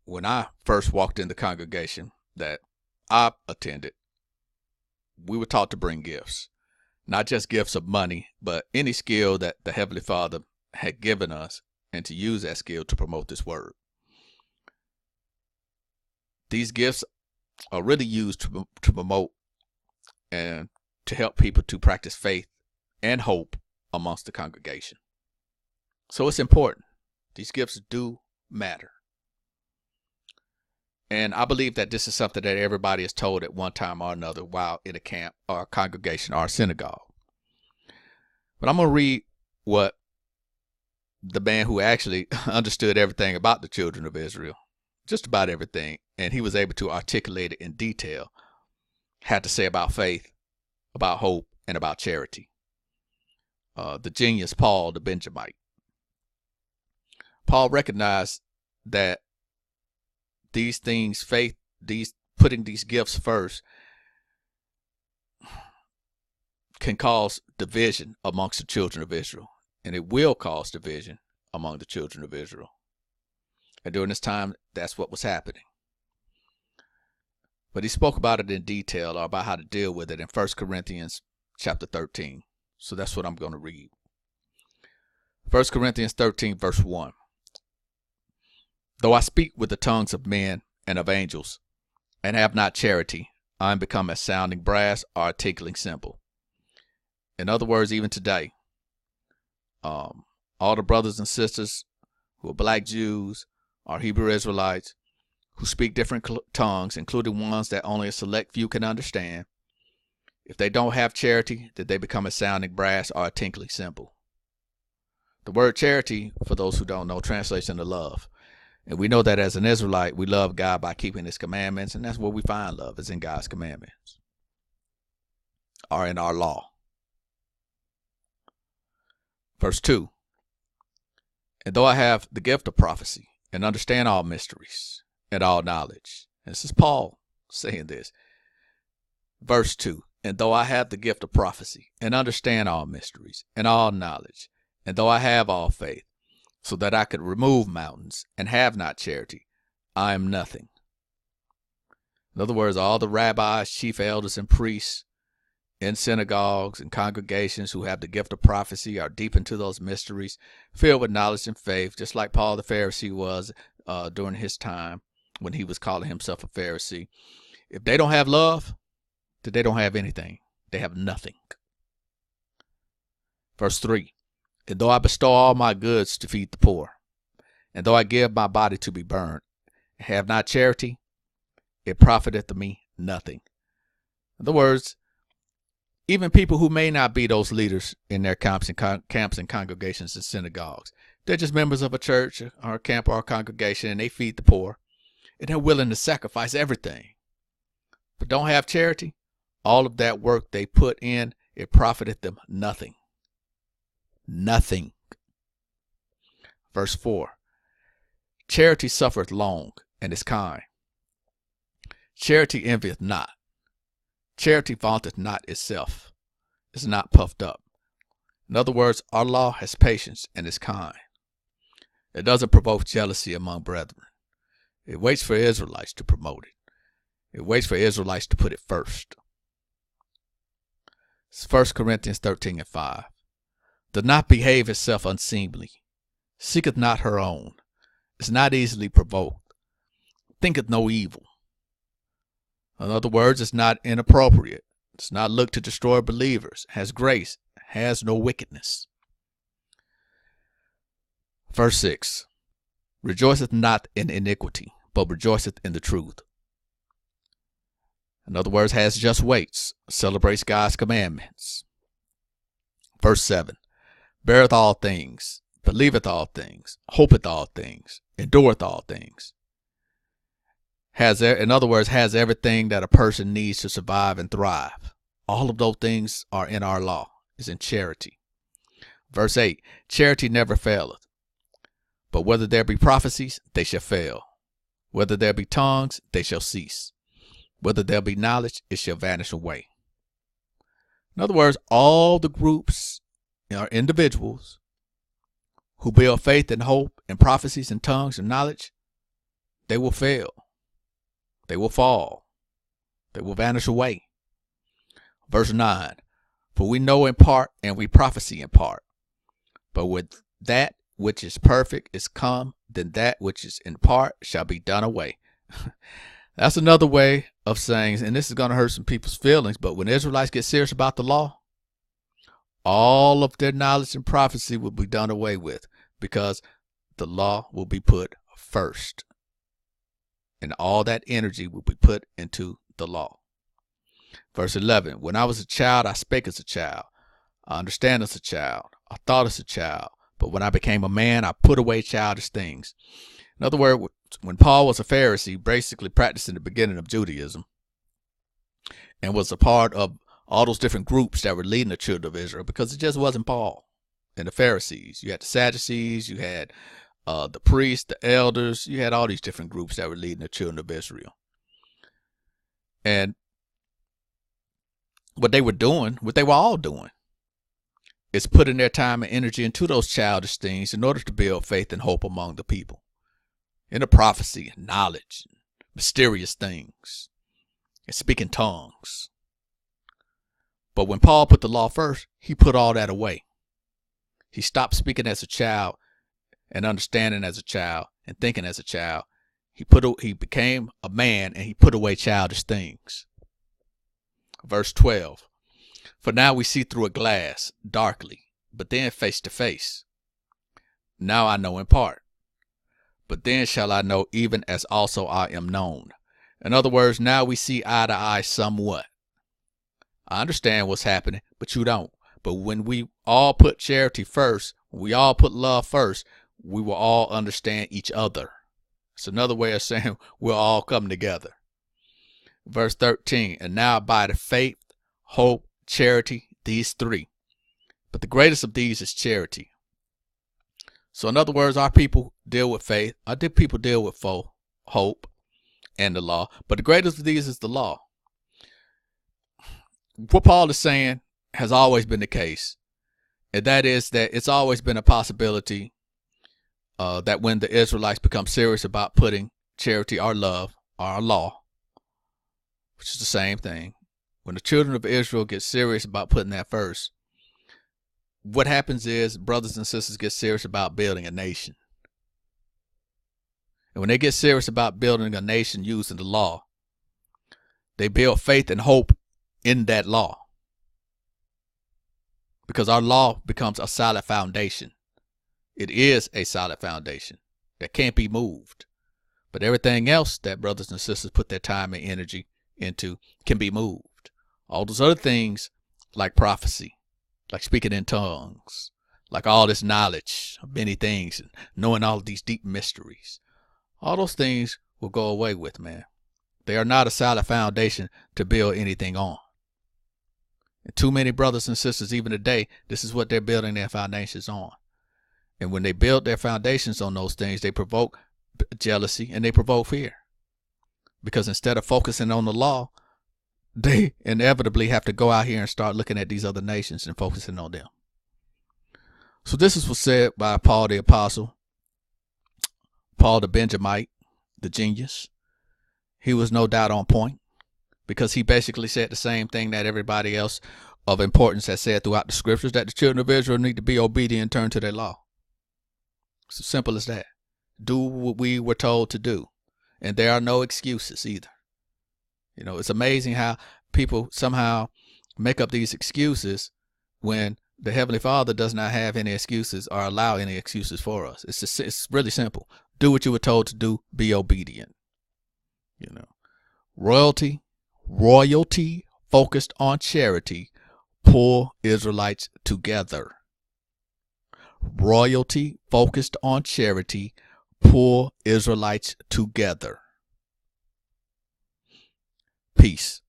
when I first walked in the congregation that I attended, we were taught to bring gifts, not just gifts of money, but any skill that the Heavenly Father had given us, and to use that skill to promote this word. These gifts are really used to promote and to help people to practice faith and hope amongst the congregation. So it's important. These gifts do matter. And I believe that this is something that everybody is told at one time or another while in a camp or a congregation or a synagogue. But I'm going to read what the man who actually understood everything about the children of Israel, just about everything, and he was able to articulate it in detail, had to say about faith, about hope, and about charity. The genius Paul, the Benjamite. Paul recognized that these things, faith, putting these gifts first, can cause division amongst the children of Israel. And it will cause division among the children of Israel. And during this time, that's what was happening. But he spoke about it in detail, or about how to deal with it, in 1 Corinthians chapter 13. So that's what I'm going to read. 1 Corinthians 13, verse 1. Though I speak with the tongues of men and of angels, and have not charity, I am become as sounding brass or a tinkling cymbal. In other words, even today, all the brothers and sisters who are black Jews or Hebrew Israelites who speak different tongues, including ones that only a select few can understand, if they don't have charity, then they become a sounding brass or a tinkling cymbal. The word charity, for those who don't know, translates into love. And we know that as an Israelite, we love God by keeping his commandments, and that's where we find love, is in God's commandments, or in our law. Verse 2. And though I have the gift of prophecy, and understand all mysteries, and all knowledge. And this is Paul saying this. Verse 2. And though I have the gift of prophecy, and understand all mysteries, and all knowledge, and though I have all faith, so that I could remove mountains, and have not charity, I am nothing. In other words, all the rabbis, chief elders, and priests in synagogues and congregations who have the gift of prophecy are deep into those mysteries, filled with knowledge and faith, just like Paul the Pharisee was during his time when he was calling himself a Pharisee. If they don't have love, then they don't have anything. They have nothing. Verse 3. And though I bestow all my goods to feed the poor, and though I give my body to be burned, and have not charity, it profiteth me nothing. In other words, even people who may not be those leaders in their camps and congregations and synagogues, they're just members of a church or a camp or a congregation, and they feed the poor, and they're willing to sacrifice everything, but don't have charity. All of that work they put in, it profiteth them nothing. Nothing. Verse 4. Charity suffereth long, and is kind. Charity envieth not. Charity vaunteth not itself, is not puffed up. In other words, our law has patience and is kind. It doesn't provoke jealousy among brethren. It waits for Israelites to promote it. It waits for Israelites to put it first. It's 1 Corinthians 13 and 5. Does not behave itself unseemly, seeketh not her own, is not easily provoked, thinketh no evil. In other words, it's not inappropriate. It's not looked to destroy believers, has grace, has no wickedness. Verse 6. Rejoiceth not in iniquity, but rejoiceth in the truth. In other words, has just weights, celebrates God's commandments. Verse 7. Beareth all things, believeth all things, hopeth all things, endureth all things. In other words, has everything that a person needs to survive and thrive. All of those things are in our law, is in charity. Verse 8. Charity never faileth, but whether there be prophecies, they shall fail. Whether there be tongues, they shall cease. Whether there be knowledge, it shall vanish away. In other words, all the groups are individuals who build faith and hope and prophecies and tongues and knowledge, they will fail. They will fall. They will vanish away. Verse 9, for we know in part and we prophesy in part. But with that which is perfect is come, then that which is in part shall be done away. That's another way of saying, and this is going to hurt some people's feelings, but when Israelites get serious about the law, all of their knowledge and prophecy will be done away with, because the law will be put first. And all that energy will be put into the law. Verse 11, when I was a child, I spake as a child. I understand as a child. I thought as a child. But when I became a man, I put away childish things. In other words, when Paul was a Pharisee, basically practicing the beginning of Judaism, and was a part of all those different groups that were leading the children of Israel, because it just wasn't Paul and the Pharisees. You had the Sadducees, you had the priests, the elders, you had all these different groups that were leading the children of Israel. And what they were doing, what they were all doing, is putting their time and energy into those childish things in order to build faith and hope among the people, into prophecy and knowledge, and mysterious things, and speaking tongues. But when Paul put the law first, he put all that away. He stopped speaking as a child and understanding as a child and thinking as a child. He became a man, and he put away childish things. Verse 12, for now we see through a glass, darkly, but then face to face. Now I know in part, but then shall I know even as also I am known. In other words, now we see eye to eye somewhat. I understand what's happening, but you don't. But when we all put charity first, when we all put love first, we will all understand each other. It's another way of saying we'll all come together. Verse 13, and now abideth faith, hope, charity, these three. But the greatest of these is charity. So in other words, our people deal with faith. Our people deal with hope and the law. But the greatest of these is the law. What Paul is saying has always been the case. And that is that it's always been a possibility that when the Israelites become serious about putting charity or love or law, which is the same thing, when the children of Israel get serious about putting that first, what happens is brothers and sisters get serious about building a nation. And when they get serious about building a nation using the law, they build faith and hope in that law. Because our law becomes a solid foundation. It is a solid foundation that can't be moved. But everything else that brothers and sisters put their time and energy into can be moved. All those other things, like prophecy, like speaking in tongues, like all this knowledge of many things and knowing all of these deep mysteries, all those things will go away with, man. They are not a solid foundation to build anything on. And too many brothers and sisters, even today, this is what they're building their foundations on. And when they build their foundations on those things, they provoke jealousy and they provoke fear. Because instead of focusing on the law, they inevitably have to go out here and start looking at these other nations and focusing on them. So this is what's said by Paul the Apostle, Paul the Benjamite, the genius. He was no doubt on point, because he basically said the same thing that everybody else of importance has said throughout the scriptures, that the children of Israel need to be obedient and turn to their law. It's as simple as that. Do what we were told to do. And there are no excuses either. You know, it's amazing how people somehow make up these excuses when the Heavenly Father does not have any excuses or allow any excuses for us. It's really simple. Do what you were told to do. Be obedient. You know, royalty focused on charity, pull Israelites together. Royalty focused on charity, pull Israelites together. Peace.